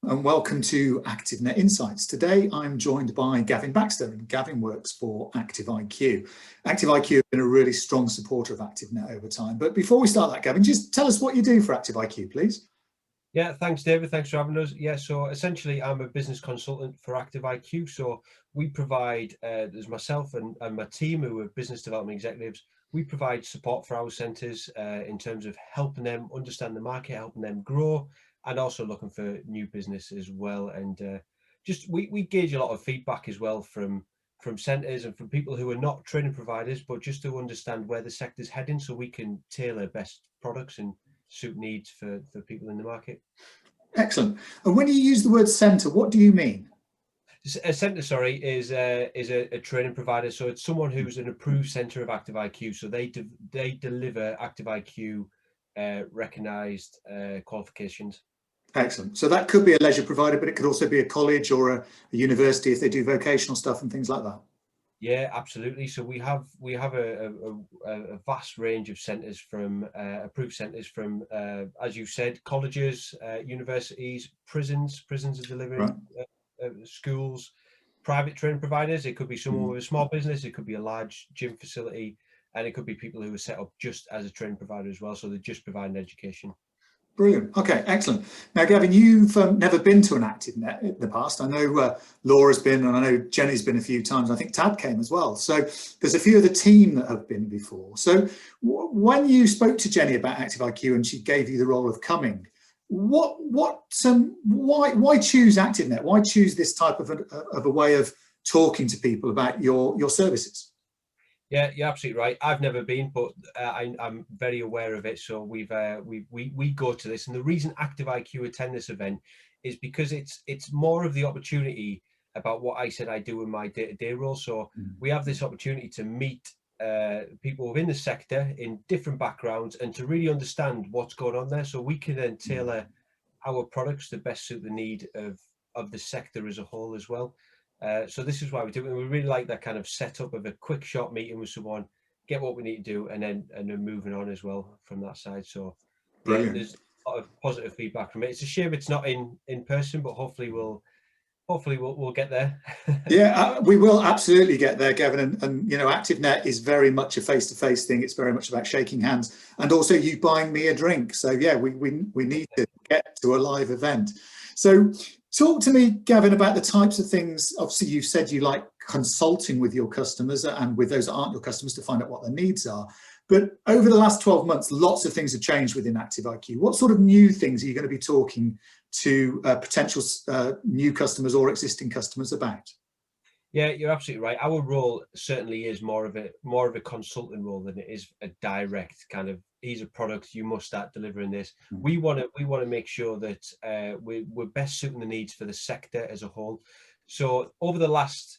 and welcome to ActiveNet Insights. Today I'm joined by Gavin Baxter, and Gavin works for ActiveIQ. ActiveIQ has been a really strong supporter of ActiveNet over time. But before we start that, Gavin, just tell us what you do for ActiveIQ, please. Yeah, thanks, David. Thanks for having us. Yeah, so essentially, I'm a business consultant for ActiveIQ. So we provide, there's myself and my team who are business development executives. We provide support for our centres in terms of helping them understand the market, helping them grow, and also looking for new business as well. And we gauge a lot of feedback as well from centres and from people who are not training providers, but just to understand where the sector's heading, so we can tailor best products and suit needs for people in the market. Excellent. And when you use the word centre, what do you mean? A centre, sorry, is a training provider. So it's someone who's an approved centre of ActiveIQ. So they deliver ActiveIQ recognised qualifications. Excellent. So that could be a leisure provider, but it could also be a college or a university if they do vocational stuff and things like that. Yeah, absolutely. So we have a vast range of centres, from approved centres from, as you said, colleges, universities, prisons. Prisons are delivering, schools, private training providers. It could be someone with a small business. It could be a large gym facility, and it could be people who are set up just as a training provider as well. So they're just providing education. Brilliant. Okay, excellent. Now, Gavin, you've never been to an ActiveNet in the past. I know Laura's been, and I know Jenny's been a few times. I think Tad came as well. So there's a few of the team that have been before. So when you spoke to Jenny about ActiveIQ and she gave you the role of coming, why choose ActiveNet? Why choose this type of a way of talking to people about your services? Yeah, you're absolutely right. I've never been, but I'm very aware of it. So we go to this, and the reason ActiveIQ attend this event is because it's more of the opportunity about what I said I do in my day-to-day role. So we have this opportunity to meet people within the sector in different backgrounds and to really understand what's going on there. So we can then tailor our products to best suit the need of the sector as a whole as well. So this is why we do it. And we really like that kind of setup of a quick short meeting with someone, get what we need to do, and then moving on as well from that side. So yeah, there's a lot of positive feedback from it. It's a shame it's not in person, but hopefully we'll get there. Yeah, we will absolutely get there, Gavin. And you know, ActiveNet is very much a face-to-face thing. It's very much about shaking hands and also you buying me a drink. So yeah, we need to get to a live event. So talk to me, Gavin, about the types of things. Obviously, you've said you like consulting with your customers and with those that aren't your customers to find out what their needs are. But over the last 12 months, lots of things have changed within ActiveIQ. What sort of new things are you going to be talking to potential new customers or existing customers about? Yeah, you're absolutely right. Our role certainly is more of a consulting role than it is a direct kind of, here's a product, you must start delivering this. We want to make sure that we're best suiting the needs for the sector as a whole. So over the last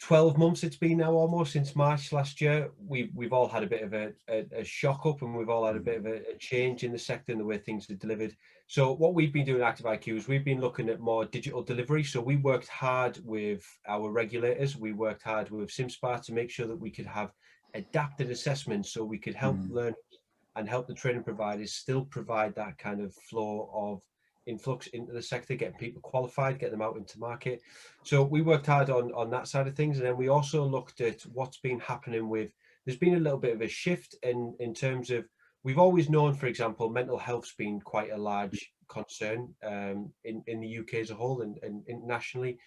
12 months, it's been now almost since March last year, we've all had a bit of a shock up, and we've all had a bit of a change in the sector and the way things are delivered. So what we've been doing at ActiveIQ is we've been looking at more digital delivery. So we worked hard with our regulators, we worked hard with SimSpar to make sure that we could have adapted assessments, so we could help learn and help the training providers still provide that kind of flow of influx into the sector, get people qualified, get them out into market. So we worked hard on that side of things, and then we also looked at what's been happening with, there's been a little bit of a shift in terms of, we've always known, for example, mental health's been quite a large concern in the UK as a whole and internationally,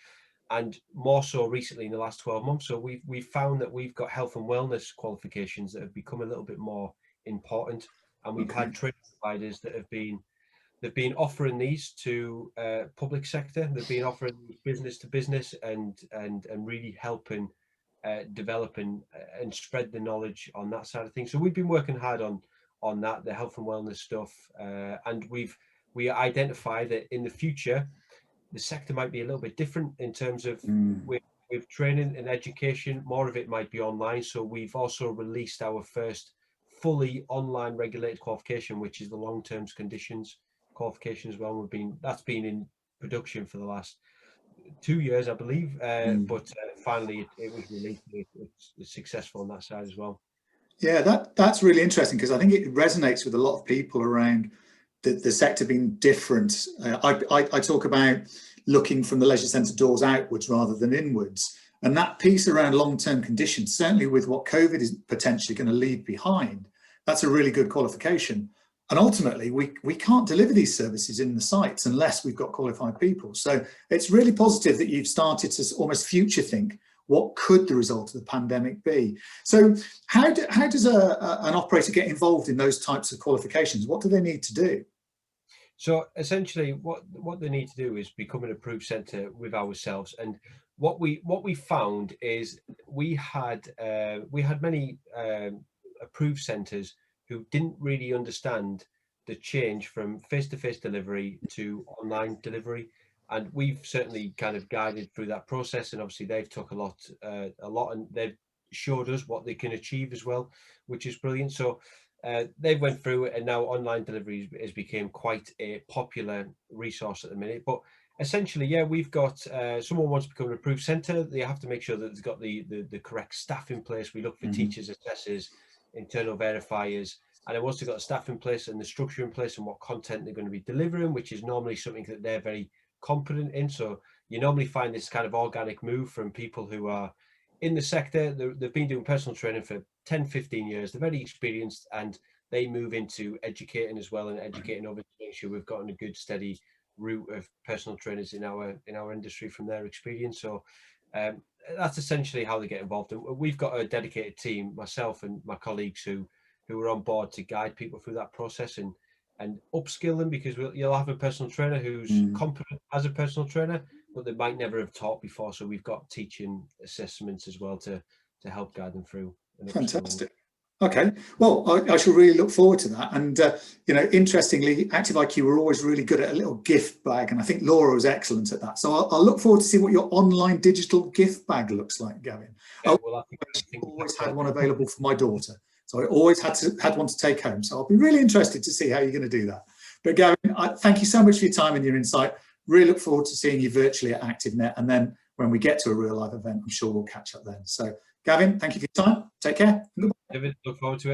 and more so recently in the last 12 months. So we've found that we've got health and wellness qualifications that have become a little bit more important, and we've had training providers that they've been offering these to public sector. They've been offering business to business and really helping develop and spread the knowledge on that side of things. So we've been working hard on that, the health and wellness stuff, and we identify that in the future the sector might be a little bit different in terms of with training and education. More of it might be online. So we've also released our first fully online regulated qualification, which is the long-term conditions qualification as well. That's been in production for the last 2 years, I believe, but finally it was released. It's successful on that side as well. Yeah, that's really interesting, because I think it resonates with a lot of people around the sector being different. I talk about looking from the leisure centre doors outwards rather than inwards. And that piece around long-term conditions, certainly with what COVID is potentially going to leave behind, that's a really good qualification. And ultimately, we can't deliver these services in the sites unless we've got qualified people. So it's really positive that you've started to almost future think, what could the result of the pandemic be? So how does an operator get involved in those types of qualifications? What do they need to do? So essentially, what they need to do is become an approved centre with ourselves. And what we found is we had many approved centres who didn't really understand the change from face-to-face delivery to online delivery. And we've certainly kind of guided through that process, and obviously they've took a lot, and they've showed us what they can achieve as well, which is brilliant. So they went through it, and now online delivery has become quite a popular resource at the minute. But essentially, yeah, we've got someone wants to become an approved centre. They have to make sure that they've got the correct staff in place. We look for teachers, assessors, internal verifiers, and then once they've got the staff in place and the structure in place and what content they're going to be delivering, which is normally something that they're very competent in. So you normally find this kind of organic move from people who are in the sector. They've been doing personal training for 10, 15 years. They're very experienced, and they move into educating as well, and educating over to make sure we've gotten a good steady route of personal trainers in our industry from their experience. So that's essentially how they get involved. And we've got a dedicated team, myself and my colleagues, who are on board to guide people through that process and upskill them, because you'll have a personal trainer who's competent as a personal trainer, but they might never have taught before. So we've got teaching assessments as well to help guide them through. Fantastic. Okay, well, I shall really look forward to that. And, you know, interestingly, ActiveIQ were always really good at a little gift bag, and I think Laura was excellent at that. So I'll look forward to see what your online digital gift bag looks like, Gavin. Yeah, well, I think always had one available for my daughter. So I always had one to take home. So I'll be really interested to see how you're going to do that. But Gavin, thank you so much for your time and your insight. Really look forward to seeing you virtually at ActiveNet. And then when we get to a real live event, I'm sure we'll catch up then. So Gavin, thank you for your time. Take care. David, look forward to it.